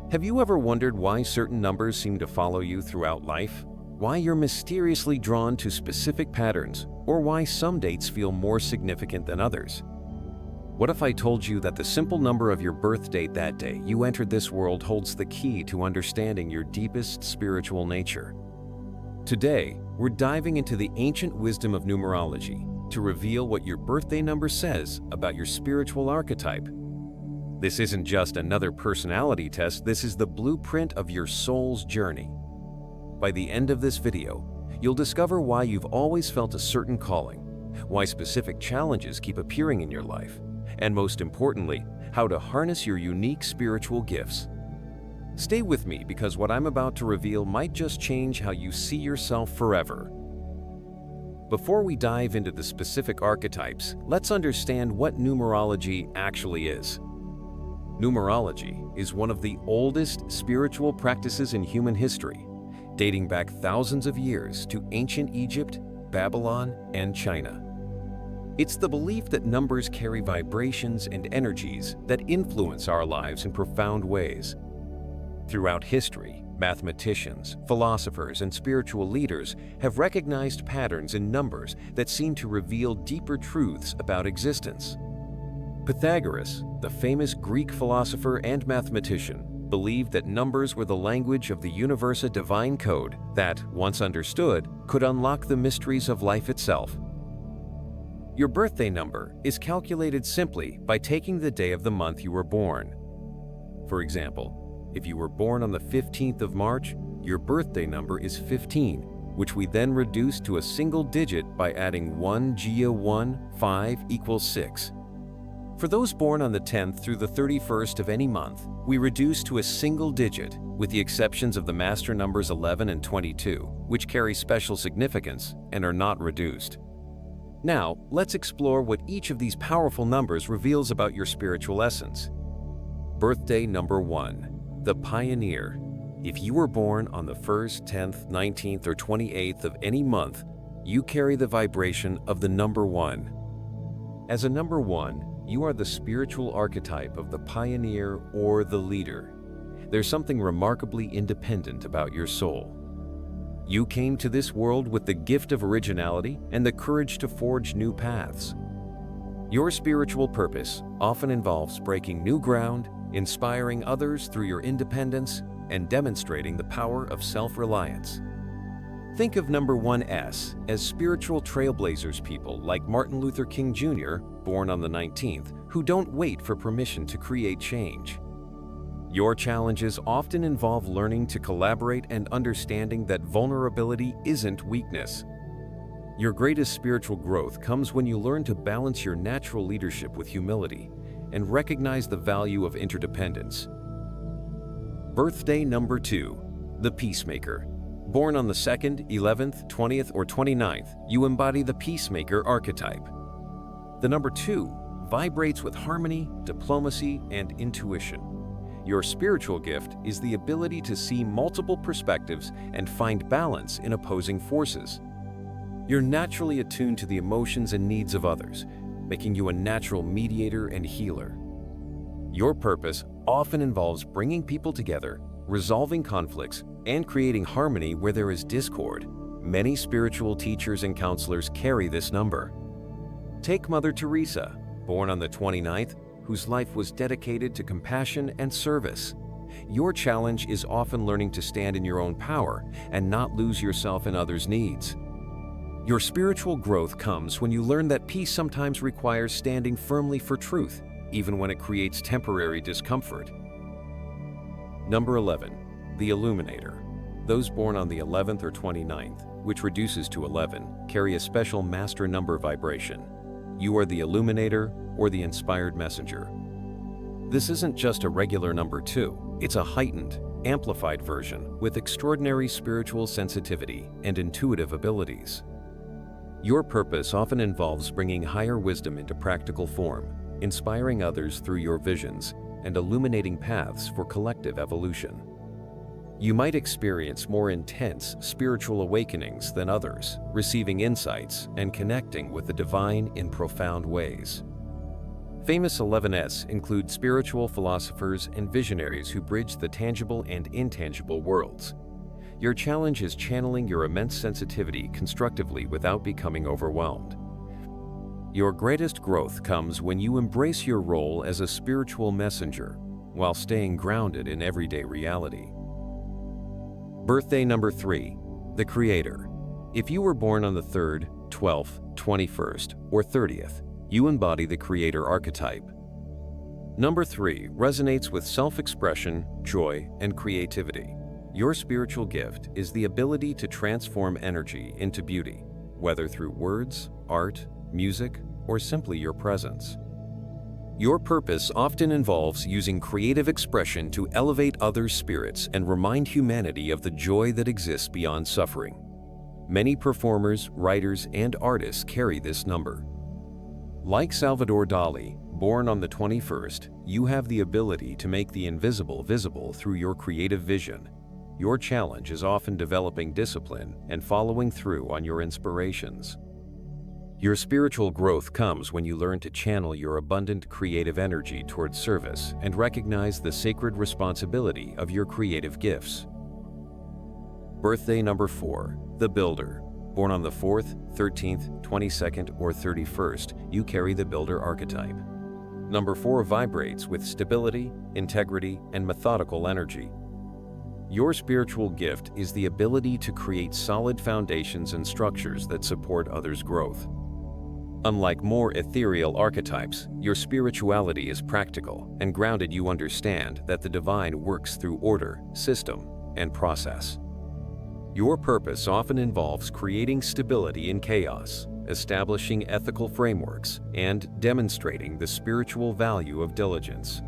Have you ever wondered why certain numbers seem to follow you throughout life? Why you're mysteriously drawn to specific patterns, or why some dates feel more significant than others? What if I told you that the simple number of your birth date that day you entered this world holds the key to understanding your deepest spiritual nature? Today, we're diving into the ancient wisdom of numerology to reveal what your birthday number says about your spiritual archetype. This isn't just another personality test, this is the blueprint of your soul's journey. By the end of this video, you'll discover why you've always felt a certain calling, why specific challenges keep appearing in your life, and most importantly, how to harness your unique spiritual gifts. Stay with me because what I'm about to reveal might just change how you see yourself forever. Before we dive into the specific archetypes, let's understand what numerology actually is. Numerology is one of the oldest spiritual practices in human history, dating back thousands of years to ancient Egypt, Babylon, and China. It's the belief that numbers carry vibrations and energies that influence our lives in profound ways. Throughout history, mathematicians, philosophers, and spiritual leaders have recognized patterns in numbers that seem to reveal deeper truths about existence. Pythagoras, the famous Greek philosopher and mathematician, believed that numbers were the language of the universe's divine code that, once understood, could unlock the mysteries of life itself. Your birthday number is calculated simply by taking the day of the month you were born. For example, if you were born on the 15th of March, your birthday number is 15, which we then reduce to a single digit by adding 1 Gia 1, 5 equals 6. For those born on the 10th through the 31st of any month, we reduce to a single digit, with the exceptions of the master numbers 11 and 22, which carry special significance and are not reduced. Now, let's explore what each of these powerful numbers reveals about your spiritual essence. Birthday number 1, the Pioneer. If you were born on the 1st, 10th, 19th, or 28th of any month, you carry the vibration of the number 1. As a number 1, you are the spiritual archetype of the pioneer or the leader. There's something remarkably independent about your soul. You came to this world with the gift of originality and the courage to forge new paths. Your spiritual purpose often involves breaking new ground, inspiring others through your independence, and demonstrating the power of self-reliance. Think of number 1S as spiritual trailblazers, people like Martin Luther King Jr., born on the 19th, who don't wait for permission to create change. Your challenges often involve learning to collaborate and understanding that vulnerability isn't weakness. Your greatest spiritual growth comes when you learn to balance your natural leadership with humility and recognize the value of interdependence. Birthday number 2, the Peacemaker. Born on the 2nd, 11th, 20th, or 29th, you embody the Peacemaker archetype. The number 2 vibrates with harmony, diplomacy, and intuition. Your spiritual gift is the ability to see multiple perspectives and find balance in opposing forces. You're naturally attuned to the emotions and needs of others, making you a natural mediator and healer. Your purpose often involves bringing people together, resolving conflicts, and creating harmony where there is discord. Many spiritual teachers and counselors carry this number. Take Mother Teresa, born on the 29th, whose life was dedicated to compassion and service. Your challenge is often learning to stand in your own power and not lose yourself in others' needs. Your spiritual growth comes when you learn that peace sometimes requires standing firmly for truth, even when it creates temporary discomfort. Number 11, the Illuminator. Those born on the 11th or 29th, which reduces to 11, carry a special master number vibration. You are the Illuminator or the Inspired Messenger. This isn't just a regular number 2, it's a heightened, amplified version with extraordinary spiritual sensitivity and intuitive abilities. Your purpose often involves bringing higher wisdom into practical form, inspiring others through your visions, and illuminating paths for collective evolution. You might experience more intense spiritual awakenings than others, receiving insights and connecting with the divine in profound ways. Famous 11s include spiritual philosophers and visionaries who bridge the tangible and intangible worlds. Your challenge is channeling your immense sensitivity constructively without becoming overwhelmed. Your greatest growth comes when you embrace your role as a spiritual messenger while staying grounded in everyday reality. Birthday number 3, the Creator. If you were born on the 3rd, 12th, 21st, or 30th, you embody the Creator archetype. Number 3 resonates with self-expression, joy, and creativity. Your spiritual gift is the ability to transform energy into beauty, whether through words, art, music, or simply your presence. Your purpose often involves using creative expression to elevate others' spirits and remind humanity of the joy that exists beyond suffering. Many performers, writers, and artists carry this number. Like Salvador Dali, born on the 21st, you have the ability to make the invisible visible through your creative vision. Your challenge is often developing discipline and following through on your inspirations. Your spiritual growth comes when you learn to channel your abundant creative energy towards service and recognize the sacred responsibility of your creative gifts. Birthday number 4, the Builder. Born on the 4th, 13th, 22nd, or 31st, you carry the Builder archetype. Number 4 vibrates with stability, integrity, and methodical energy. Your spiritual gift is the ability to create solid foundations and structures that support others' growth. Unlike more ethereal archetypes, your spirituality is practical and grounded. You understand that the divine works through order, system, and process. Your purpose often involves creating stability in chaos, establishing ethical frameworks, and demonstrating the spiritual value of diligence.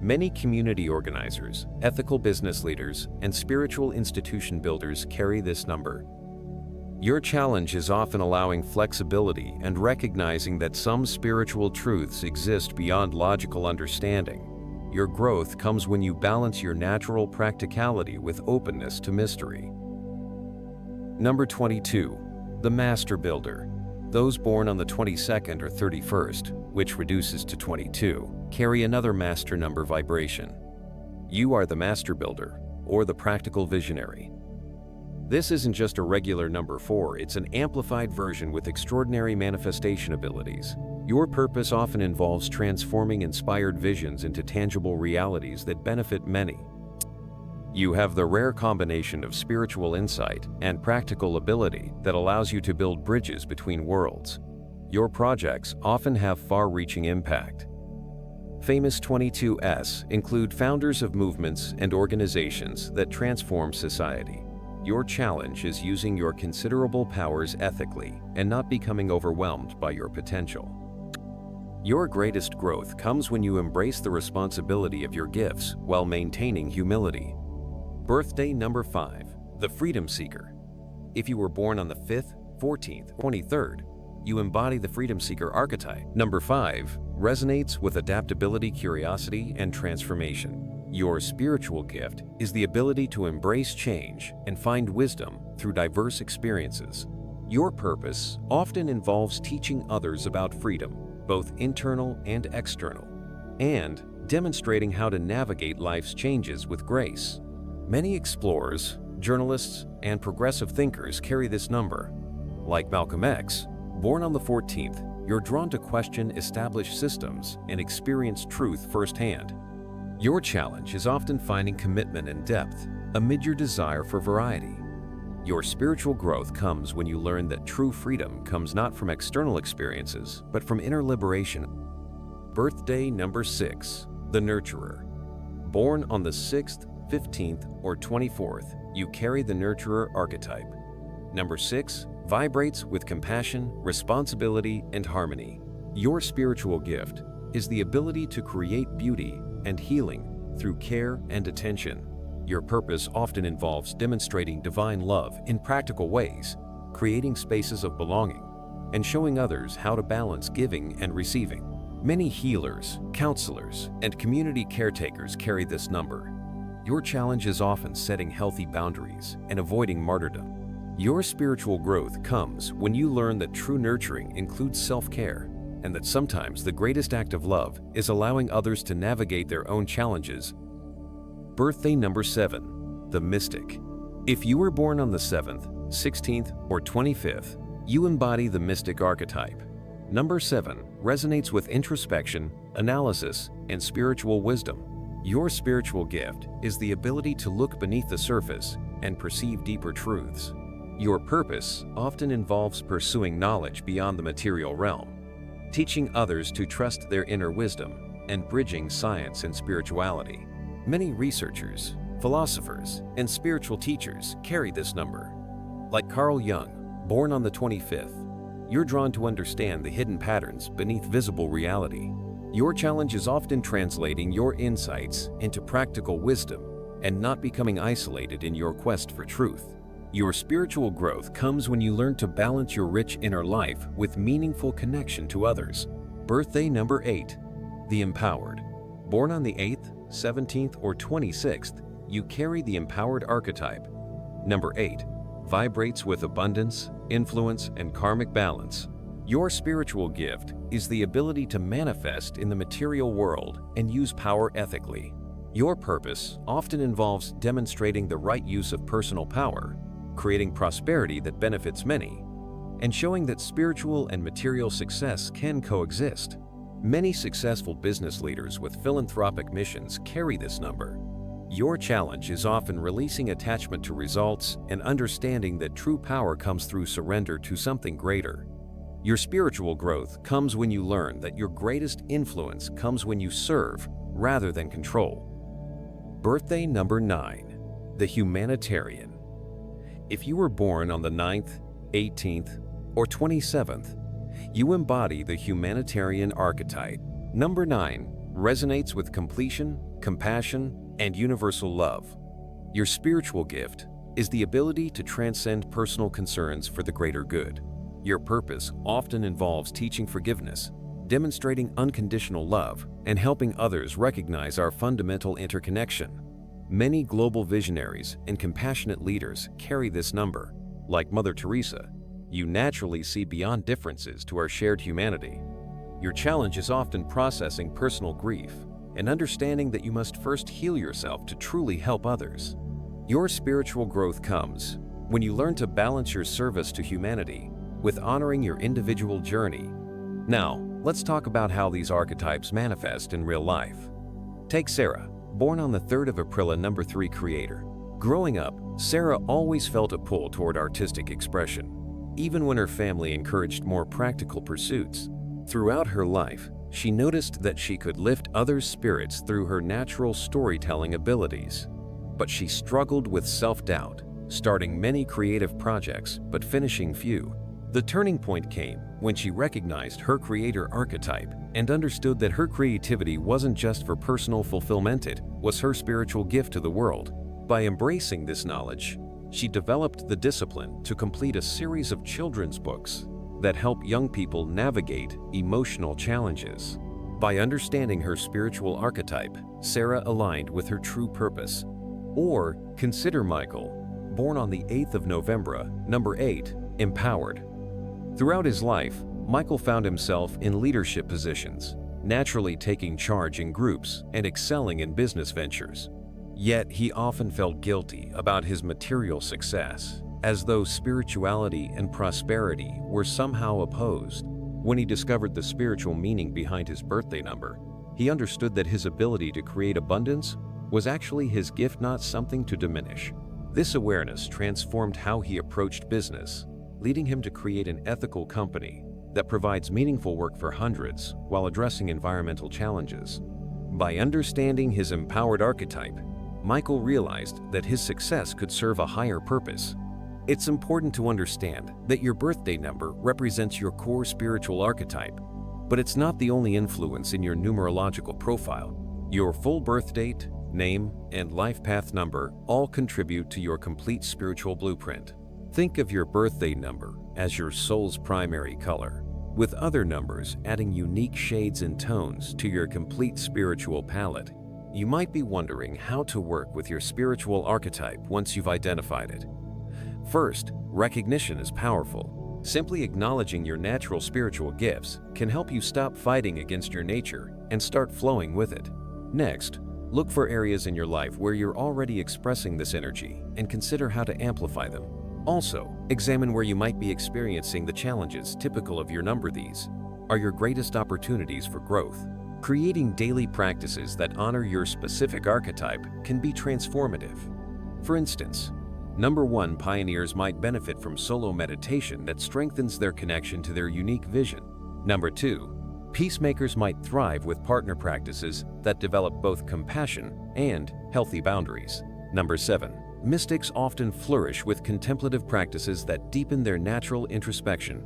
Many community organizers, ethical business leaders, and spiritual institution builders carry this number. Your challenge is often allowing flexibility and recognizing that some spiritual truths exist beyond logical understanding. Your growth comes when you balance your natural practicality with openness to mystery. Number 22, the Master Builder. Those born on the 22nd or 31st, which reduces to 22, carry another master number vibration. You are the Master Builder, or the Practical Visionary. This isn't just a regular number 4, it's an amplified version with extraordinary manifestation abilities. Your purpose often involves transforming inspired visions into tangible realities that benefit many. You have the rare combination of spiritual insight and practical ability that allows you to build bridges between worlds. Your projects often have far-reaching impact. Famous 22s include founders of movements and organizations that transform society. Your challenge is using your considerable powers ethically and not becoming overwhelmed by your potential. Your greatest growth comes when you embrace the responsibility of your gifts while maintaining humility. Birthday number 5, the Freedom Seeker. If you were born on the 5th, 14th, 23rd, you embody the Freedom Seeker archetype. Number 5 resonates with adaptability, curiosity, and transformation. Your spiritual gift is the ability to embrace change and find wisdom through diverse experiences. Your purpose often involves teaching others about freedom, both internal and external, and demonstrating how to navigate life's changes with grace. Many explorers, journalists, and progressive thinkers carry this number. Like Malcolm X, born on the 14th, you're drawn to question established systems and experience truth firsthand. Your challenge is often finding commitment and depth amid your desire for variety. Your spiritual growth comes when you learn that true freedom comes not from external experiences, but from inner liberation. Birthday number 6, the Nurturer. Born on the 6th, 15th, or 24th, you carry the Nurturer archetype. Number 6 vibrates with compassion, responsibility, and harmony. Your spiritual gift is the ability to create beauty and healing through care and attention. Your purpose often involves demonstrating divine love in practical ways, creating spaces of belonging, and showing others how to balance giving and receiving. Many healers, counselors, and community caretakers carry this number. Your challenge is often setting healthy boundaries and avoiding martyrdom. Your spiritual growth comes when you learn that true nurturing includes self-care, and that sometimes the greatest act of love is allowing others to navigate their own challenges. Birthday number 7, the Mystic. If you were born on the 7th, 16th, or 25th, you embody the Mystic archetype. Number 7 resonates with introspection, analysis, and spiritual wisdom. Your spiritual gift is the ability to look beneath the surface and perceive deeper truths. Your purpose often involves pursuing knowledge beyond the material realm, teaching others to trust their inner wisdom, and bridging science and spirituality. Many researchers, philosophers, and spiritual teachers carry this number. Like Carl Jung, born on the 25th, you're drawn to understand the hidden patterns beneath visible reality. Your challenge is often translating your insights into practical wisdom and not becoming isolated in your quest for truth. Your spiritual growth comes when you learn to balance your rich inner life with meaningful connection to others. Birthday number 8, the Empowered. Born on the 8th, 17th, or 26th, you carry the Empowered archetype. Number 8 vibrates with abundance, influence, and karmic balance. Your spiritual gift is the ability to manifest in the material world and use power ethically. Your purpose often involves demonstrating the right use of personal power, creating prosperity that benefits many, and showing that spiritual and material success can coexist. Many successful business leaders with philanthropic missions carry this number. Your challenge is often releasing attachment to results and understanding that true power comes through surrender to something greater. Your spiritual growth comes when you learn that your greatest influence comes when you serve rather than control. Birthday number 9, the Humanitarian. If you were born on the 9th, 18th, or 27th, you embody the Humanitarian archetype. Number 9 resonates with completion, compassion, and universal love. Your spiritual gift is the ability to transcend personal concerns for the greater good. Your purpose often involves teaching forgiveness, demonstrating unconditional love, and helping others recognize our fundamental interconnection. Many global visionaries and compassionate leaders carry this number. Like Mother Teresa, you naturally see beyond differences to our shared humanity. Your challenge is often processing personal grief and understanding that you must first heal yourself to truly help others. Your spiritual growth comes when you learn to balance your service to humanity with honoring your individual journey. Now, let's talk about how these archetypes manifest in real life. Take Sarah, born on the 3rd of April, a number 3 creator. Growing up, Sarah always felt a pull toward artistic expression, even when her family encouraged more practical pursuits. Throughout her life, she noticed that she could lift others' spirits through her natural storytelling abilities. But she struggled with self-doubt, starting many creative projects but finishing few. The turning point came when she recognized her creator archetype and understood that her creativity wasn't just for personal fulfillment, it was her spiritual gift to the world. By embracing this knowledge, she developed the discipline to complete a series of children's books that help young people navigate emotional challenges. By understanding her spiritual archetype, Sarah aligned with her true purpose. Or consider Michael, born on the 8th of November, number 8, empowered. Throughout his life, Michael found himself in leadership positions, naturally taking charge in groups and excelling in business ventures. Yet he often felt guilty about his material success, as though spirituality and prosperity were somehow opposed. When he discovered the spiritual meaning behind his birthday number, he understood that his ability to create abundance was actually his gift, not something to diminish. This awareness transformed how he approached business, leading him to create an ethical company that provides meaningful work for hundreds while addressing environmental challenges. By understanding his empowered archetype, Michael realized that his success could serve a higher purpose. It's important to understand that your birthday number represents your core spiritual archetype, but it's not the only influence in your numerological profile. Your full birth date, name, and life path number all contribute to your complete spiritual blueprint. Think of your birthday number as your soul's primary color, with other numbers adding unique shades and tones to your complete spiritual palette. You might be wondering how to work with your spiritual archetype once you've identified it. First, recognition is powerful. Simply acknowledging your natural spiritual gifts can help you stop fighting against your nature and start flowing with it. Next, look for areas in your life where you're already expressing this energy and consider how to amplify them. Also, examine where you might be experiencing the challenges typical of your number. These are your greatest opportunities for growth. Creating daily practices that honor your specific archetype can be transformative. For instance, number 1 pioneers might benefit from solo meditation that strengthens their connection to their unique vision. Number 2, peacemakers might thrive with partner practices that develop both compassion and healthy boundaries. Number 7, mystics often flourish with contemplative practices that deepen their natural introspection.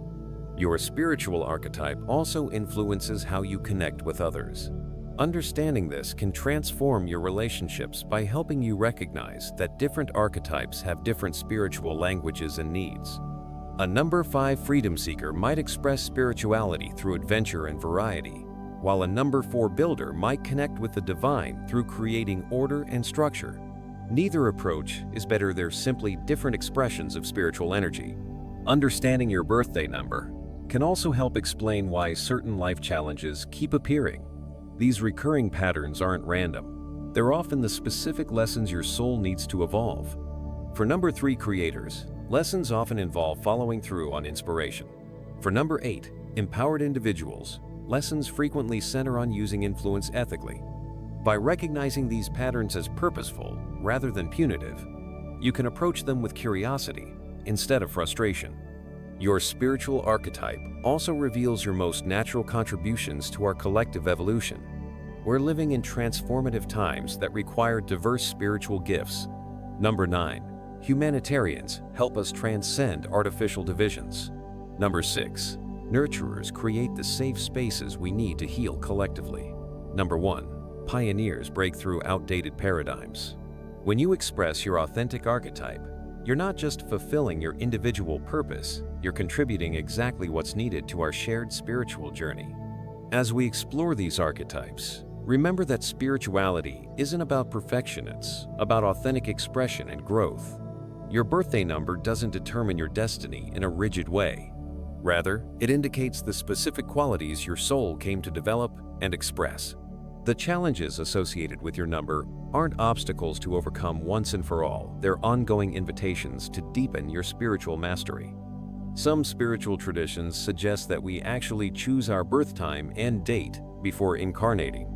Your spiritual archetype also influences how you connect with others. Understanding this can transform your relationships by helping you recognize that different archetypes have different spiritual languages and needs. A number 5 freedom seeker might express spirituality through adventure and variety, while a number 4 builder might connect with the divine through creating order and structure. Neither approach is better, they're simply different expressions of spiritual energy. Understanding your birthday number can also help explain why certain life challenges keep appearing. These recurring patterns aren't random. They're often the specific lessons your soul needs to evolve. For number 3 creators, lessons often involve following through on inspiration. For number 8, empowered individuals, lessons frequently center on using influence ethically. By recognizing these patterns as purposeful rather than punitive, you can approach them with curiosity instead of frustration. Your spiritual archetype also reveals your most natural contributions to our collective evolution. We're living in transformative times that require diverse spiritual gifts. Number 9, humanitarians help us transcend artificial divisions. Number 6, nurturers create the safe spaces we need to heal collectively. Number 1, pioneers break through outdated paradigms. When you express your authentic archetype, you're not just fulfilling your individual purpose, you're contributing exactly what's needed to our shared spiritual journey. As we explore these archetypes, remember that spirituality isn't about perfection, it's about authentic expression and growth. Your birthday number doesn't determine your destiny in a rigid way. Rather, it indicates the specific qualities your soul came to develop and express. The challenges associated with your number aren't obstacles to overcome once and for all, they're ongoing invitations to deepen your spiritual mastery. Some spiritual traditions suggest that we actually choose our birth time and date before incarnating,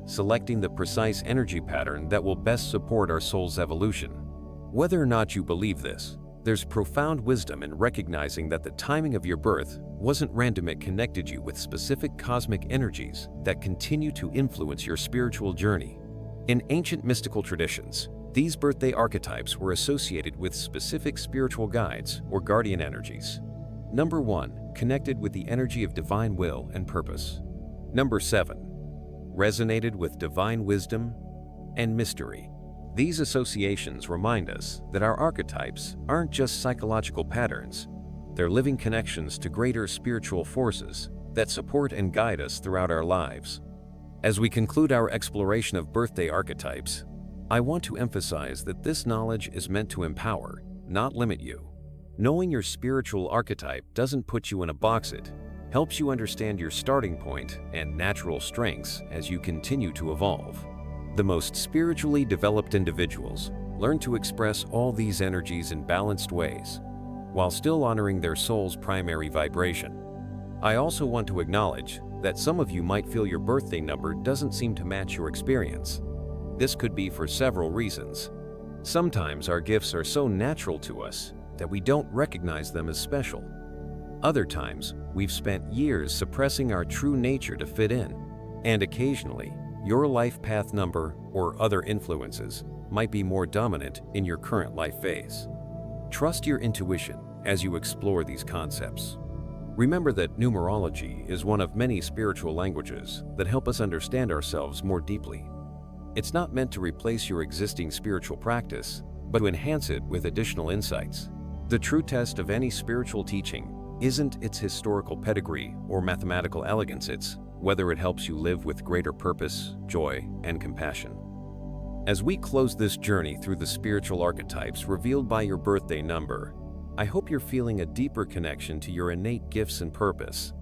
selecting the precise energy pattern that will best support our soul's evolution. Whether or not you believe this, there's profound wisdom in recognizing that the timing of your birth wasn't random. It connected you with specific cosmic energies that continue to influence your spiritual journey. In ancient mystical traditions, these birthday archetypes were associated with specific spiritual guides or guardian energies. Number 1, connected with the energy of divine will and purpose. Number 7, resonated with divine wisdom and mystery. These associations remind us that our archetypes aren't just psychological patterns, they're living connections to greater spiritual forces that support and guide us throughout our lives. As we conclude our exploration of birthday archetypes, I want to emphasize that this knowledge is meant to empower, not limit you. Knowing your spiritual archetype doesn't put you in a box, it helps you understand your starting point and natural strengths as you continue to evolve. The most spiritually developed individuals learn to express all these energies in balanced ways, while still honoring their soul's primary vibration. I also want to acknowledge that some of you might feel your birthday number doesn't seem to match your experience. This could be for several reasons. Sometimes our gifts are so natural to us that we don't recognize them as special. Other times, we've spent years suppressing our true nature to fit in, and occasionally, your life path number or other influences might be more dominant in your current life phase. Trust your intuition as you explore these concepts. Remember that numerology is one of many spiritual languages that help us understand ourselves more deeply. It's not meant to replace your existing spiritual practice, but to enhance it with additional insights. The true test of any spiritual teaching isn't its historical pedigree or mathematical elegance, it's whether it helps you live with greater purpose, joy, and compassion. As we close this journey through the spiritual archetypes revealed by your birthday number, I hope you're feeling a deeper connection to your innate gifts and purpose.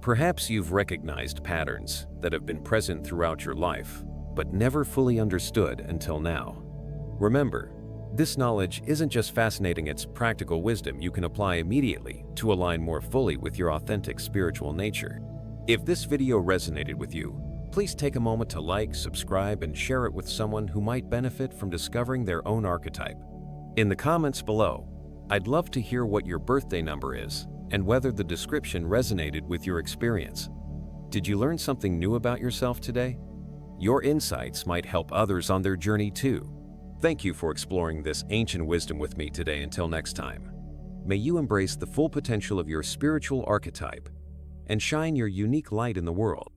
Perhaps you've recognized patterns that have been present throughout your life, but never fully understood until now. Remember, this knowledge isn't just fascinating, it's practical wisdom you can apply immediately to align more fully with your authentic spiritual nature. If this video resonated with you, please take a moment to like, subscribe, and share it with someone who might benefit from discovering their own archetype. In the comments below, I'd love to hear what your birthday number is and whether the description resonated with your experience. Did you learn something new about yourself today? Your insights might help others on their journey too. Thank you for exploring this ancient wisdom with me today. Until next time, may you embrace the full potential of your spiritual archetype and shine your unique light in the world.